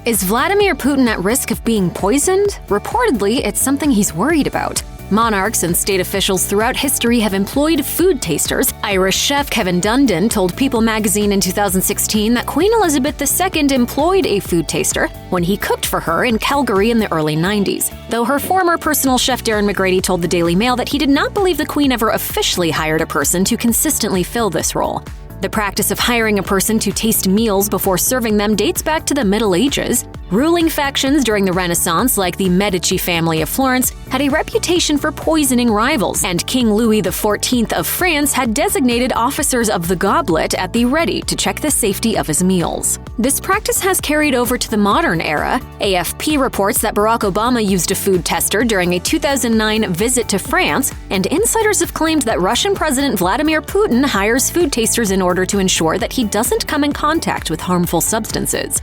Is Vladimir Putin at risk of being poisoned? Reportedly, it's something he's worried about. Monarchs and state officials throughout history have employed food tasters. Irish chef Kevin Dundon told People magazine in 2016 that Queen Elizabeth II employed a food taster when he cooked for her in Calgary in the early 90s. Though her former personal chef Darren McGrady told the Daily Mail that he did not believe the Queen ever officially hired a person to consistently fill this role. The practice of hiring a person to taste meals before serving them dates back to the Middle Ages. Ruling factions during the Renaissance, like the Medici family of Florence, had a reputation for poisoning rivals, and King Louis XIV of France had designated officers of the goblet at the ready to check the safety of his meals. This practice has carried over to the modern era. AFP reports that Barack Obama used a food tester during a 2009 visit to France, and insiders have claimed that Russian President Vladimir Putin hires food tasters in order to ensure that he doesn't come in contact with harmful substances.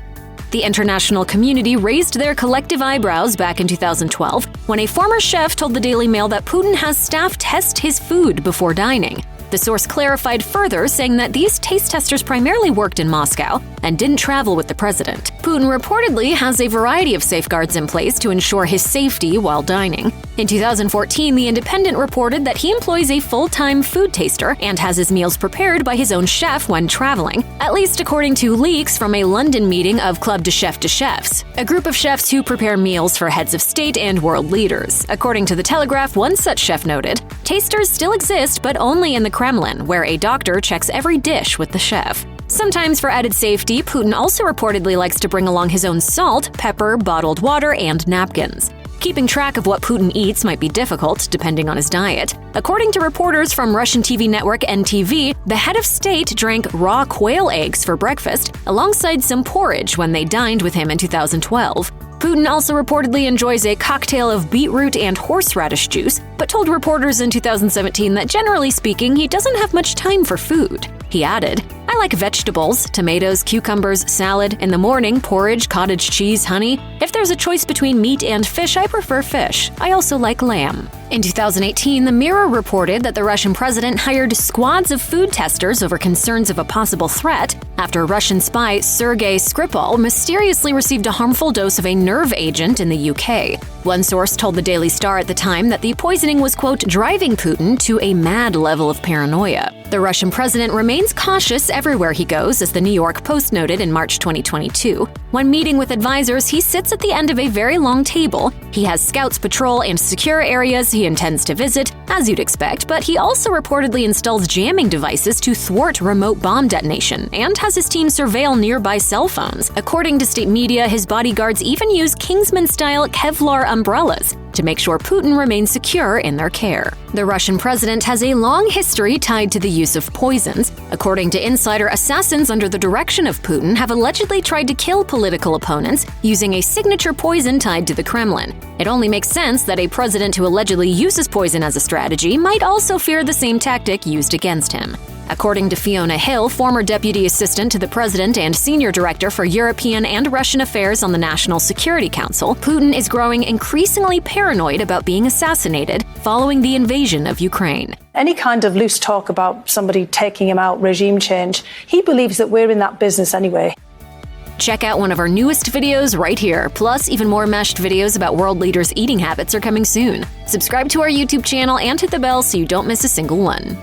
The international community raised their collective eyebrows back in 2012 when a former chef told the Daily Mail that Putin has staff test his food before dining. The source clarified further, saying that these taste testers primarily worked in Moscow and didn't travel with the president. Putin reportedly has a variety of safeguards in place to ensure his safety while dining. In 2014, The Independent reported that he employs a full-time food taster and has his meals prepared by his own chef when traveling, at least according to leaks from a London meeting of Club de Chefs, a group of chefs who prepare meals for heads of state and world leaders. According to The Telegraph, one such chef noted, "Tasters still exist, but only in the Kremlin, where a doctor checks every dish with the chef." Sometimes for added safety, Putin also reportedly likes to bring along his own salt, pepper, bottled water, and napkins. Keeping track of what Putin eats might be difficult, depending on his diet. According to reporters from Russian TV network NTV, the head of state drank raw quail eggs for breakfast, alongside some porridge when they dined with him in 2012. Putin also reportedly enjoys a cocktail of beetroot and horseradish juice, but told reporters in 2017 that generally speaking, he doesn't have much time for food. He added, "I like vegetables, tomatoes, cucumbers, salad. In the morning, porridge, cottage cheese, honey. If there's a choice between meat and fish, I prefer fish. I also like lamb." In 2018, The Mirror reported that the Russian president hired squads of food testers over concerns of a possible threat after Russian spy Sergei Skripal mysteriously received a harmful dose of a nerve agent in the UK. One source told the Daily Star at the time that the poisoning was, quote, driving Putin to a mad level of paranoia. The Russian president remains cautious everywhere he goes, as the New York Post noted in March 2022. When meeting with advisors, he sits at the end of a very long table. He has scouts patrol and secure areas he intends to visit, as you'd expect, but he also reportedly installs jamming devices to thwart remote bomb detonation and has his team surveil nearby cell phones. According to state media, his bodyguards even use Kingsman-style Kevlar umbrellas to make sure Putin remains secure in their care. The Russian president has a long history tied to the use of poisons. According to insider, assassins under the direction of Putin have allegedly tried to kill political opponents using a signature poison tied to the Kremlin. It only makes sense that a president who allegedly uses poison as a strategy might also fear the same tactic used against him. According to Fiona Hill, former deputy assistant to the president and senior director for European and Russian affairs on the National Security Council, Putin is growing increasingly paranoid about being assassinated following the invasion of Ukraine. Any kind of loose talk about somebody taking him out, regime change, he believes that we're in that business anyway. Check out one of our newest videos right here. Plus, even more meshed videos about world leaders' eating habits are coming soon. Subscribe to our YouTube channel and hit the bell so you don't miss a single one.